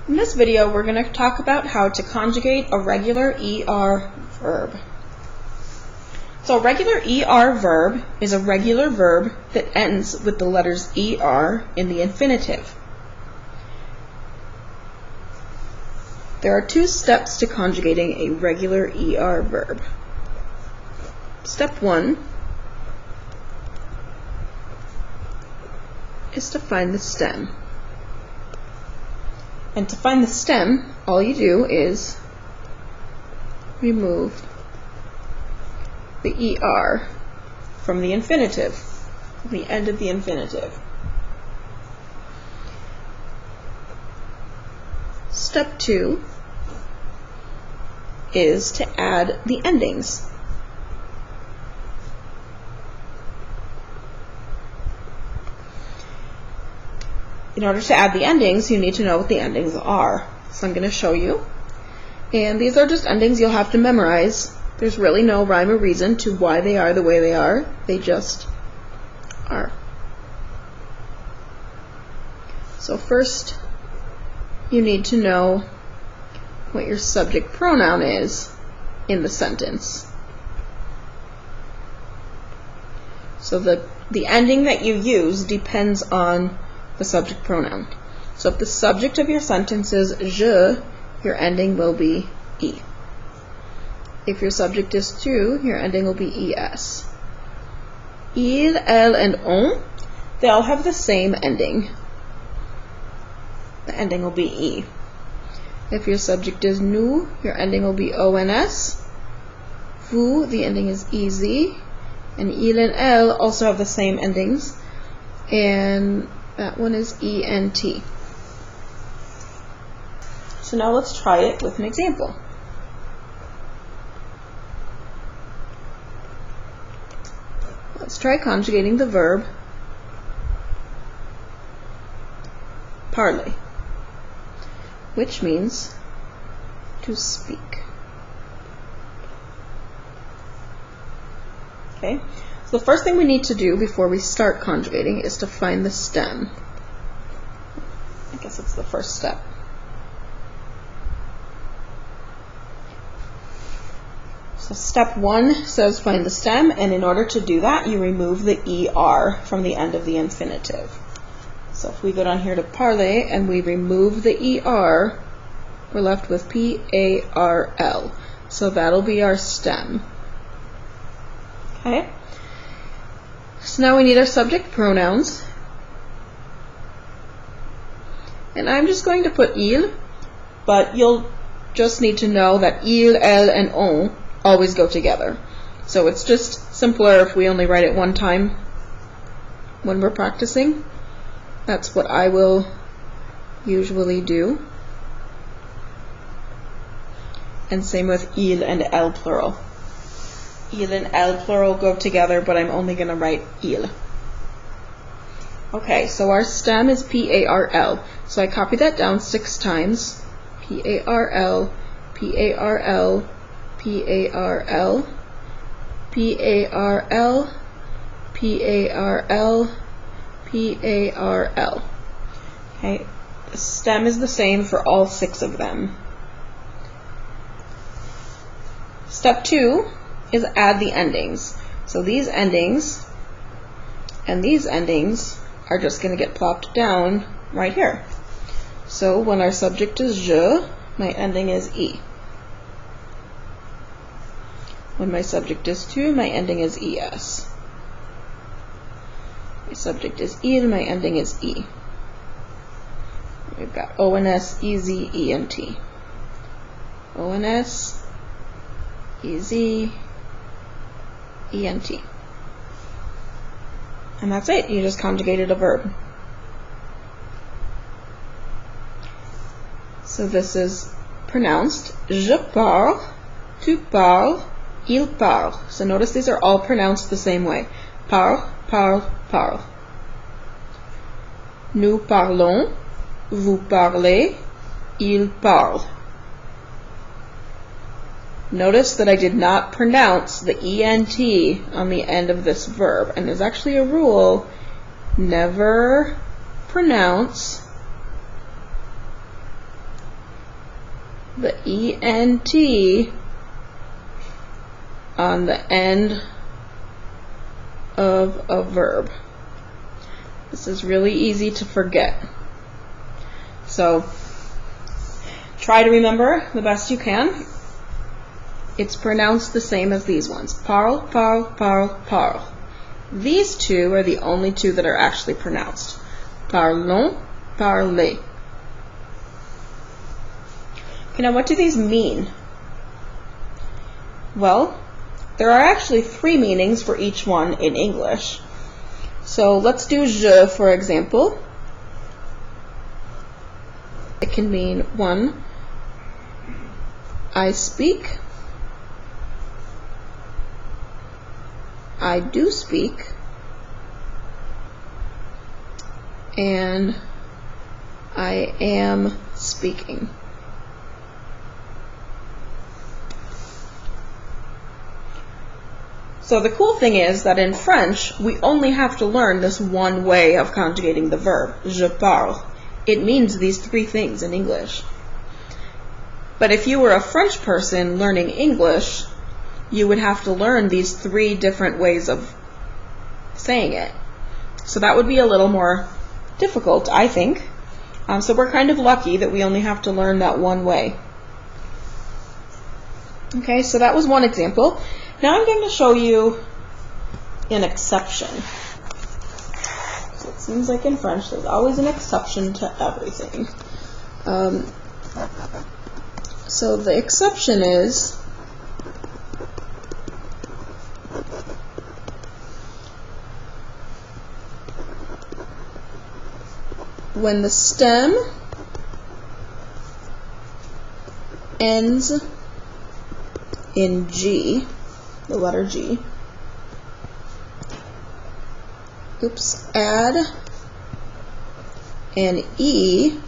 In this video, we're going to talk about how to conjugate a regular ER verb. So a regular ER verb is a regular verb that ends with the letters ER in the infinitive. There are two steps to conjugating a regular ER verb. Step 1 is to find the stem. And to find the stem, all you do is remove the ER from the infinitive, the end of the infinitive. Step 2 is to add the endings. In order to add the endings, you need to know what the endings are. So I'm going to show you. And these are just endings you'll have to memorize. There's really no rhyme or reason to why they are the way they are. They just are. So first, you need to know what your subject pronoun is in the sentence. So the ending that you use depends on the subject pronoun. So if the subject of your sentence is je, your ending will be e. If your subject is tu, your ending will be es. Il, elle, and on, they all have the same ending. The ending will be e. If your subject is nous, your ending will be ons. Vous, the ending is ez. And il and elle also have the same endings. And that one is ent. So now let's try it with an example. Let's try conjugating the verb parler, which means to speak. Okay, so the first thing we need to do before we start conjugating is to find the stem. I guess it's the first step. So step 1 says find the stem, and in order to do that, you remove the ER from the end of the infinitive. So if we go down here to parler and we remove the ER, we're left with PARL. So that'll be our stem. Okay? So now we need our subject pronouns. And I'm just going to put il, but you'll just need to know that il, elle, and on always go together. So it's just simpler if we only write it one time when we're practicing. That's what I will usually do. And same with il and elle plural. Il and elle plural go together, but I'm only going to write il. Okay, so our stem is PARL. So I copy that down 6 times. PARL, PARL, PARL, PARL, PARL, PARL. Okay, the stem is the same for all 6 of them. Step 2 is add the endings. So these endings and these endings are just going to get plopped down right here. So when our subject is je, my ending is e. When my subject is tu, my ending is es. My subject is il, my ending is e. We've got ons, ez, ent. Ons, ez, ent. And that's it. You just conjugated a verb. So this is pronounced je parle, tu parles, il parle. So notice these are all pronounced the same way. Parle, parle, parle. Nous parlons, vous parlez, il parle. Notice that I did not pronounce the ENT on the end of this verb. And there's actually a rule, never pronounce the ENT on the end of a verb. This is really easy to forget. So try to remember the best you can. It's pronounced the same as these ones. Parle, parle, parle, parle. These two are the only two that are actually pronounced. Parlons, parler. Okay, now what do these mean? Well, there are actually 3 meanings for each one in English. So let's do je, for example. It can mean 1, I speak, I do speak, and I am speaking. So the cool thing is that in French, we only have to learn this one way of conjugating the verb, je parle. It means these 3 things in English. But if you were a French person learning English, you would have to learn these 3 different ways of saying it. So that would be a little more difficult, I think. So we're kind of lucky that we only have to learn that one way. Okay, so that was one example. Now I'm going to show you an exception. So it seems like in French there's always an exception to everything. So the exception is when the stem ends in G, the letter G. Add an E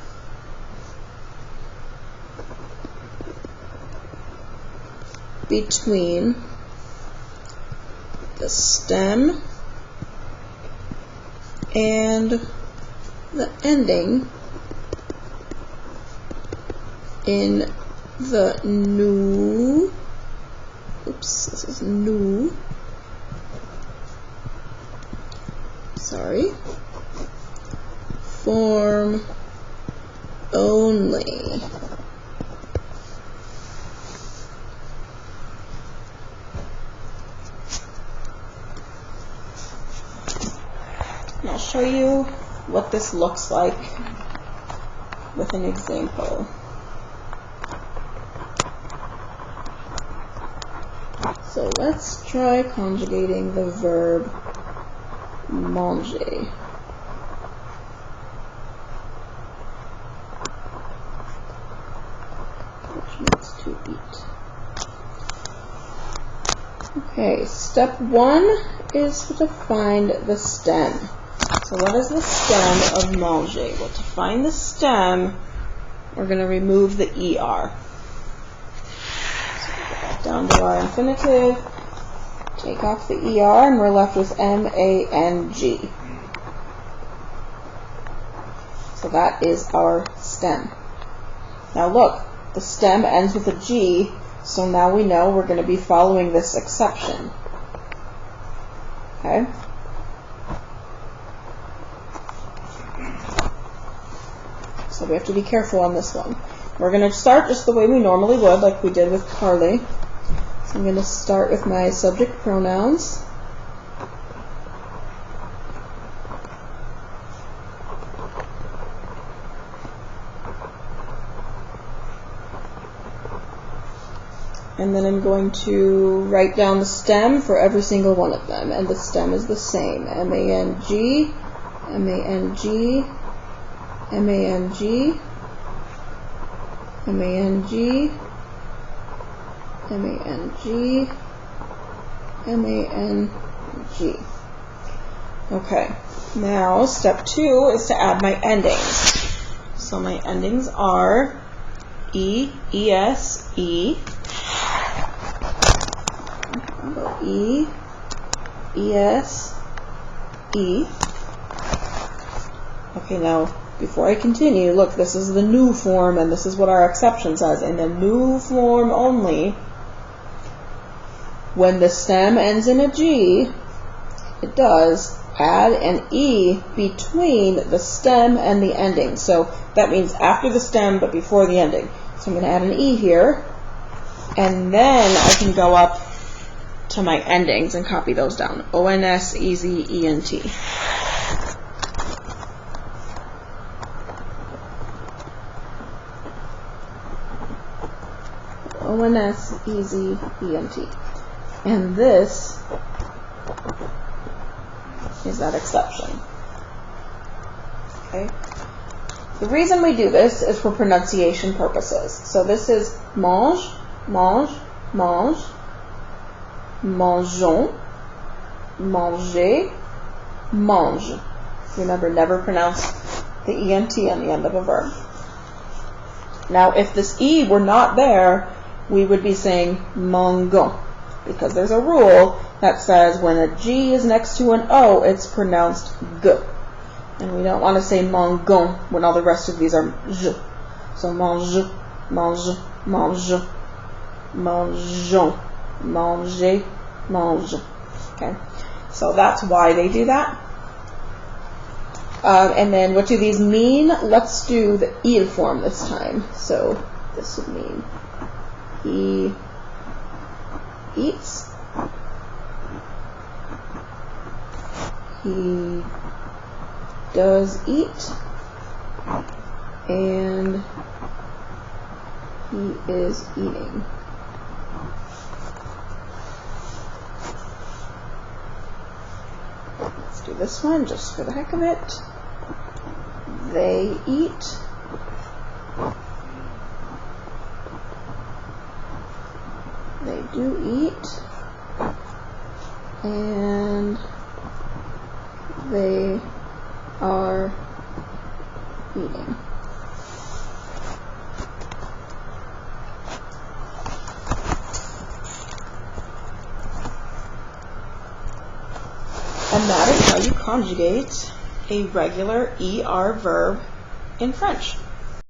between the stem and the ending in the new, this is new, form only. And I'll show you what this looks like with an example. So let's try conjugating the verb manger. Which means to eat. Okay, step 1 is to find the stem. So what is the stem of manger? Well, to find the stem, we're going to remove the ER. Down to our infinitive, take off the ER, and we're left with M-A-N-G. So that is our stem. Now look, the stem ends with a G, so now we know we're going to be following this exception. Okay? So we have to be careful on this one. We're going to start just the way we normally would, like we did with parler. So I'm going to start with my subject pronouns. And then I'm going to write down the stem for every single one of them. And the stem is the same. M-A-N-G, M-A-N-G, M-A-N-G, M-A-N-G, M-A-N-G, M-A-N-G. Okay, now step 2 is to add my endings. So my endings are E, E-S, E, E, E-S, E. Okay, now before I continue, look, this is the new form, and this is what our exception says. In the new form only, when the stem ends in a G, it does add an E between the stem and the ending. So that means after the stem but before the ending. So I'm going to add an E here, and then I can go up to my endings and copy those down. O-N-S, E-Z, E-N-T. O-N-S, E-Z, E-N-T. And this is that exception. Okay. The reason we do this is for pronunciation purposes. So this is mange, mange, mange, mangeons, manger, mange. Remember, never pronounce the ENT on the end of a verb. Now, if this E were not there, we would be saying mangon, because there's a rule that says when a G is next to an O, it's pronounced G. And we don't want to say mangon when all the rest of these are J. So mange, mange, mange, mangeons, manger, mange. Okay, so that's why they do that. And then what do these mean? Let's do the il form this time. So this would mean he eats, he does eat, and he is eating. Let's do this one just for the heck of it. They eat, they do eat, and they are eating. And that is how you conjugate a regular ER verb in French.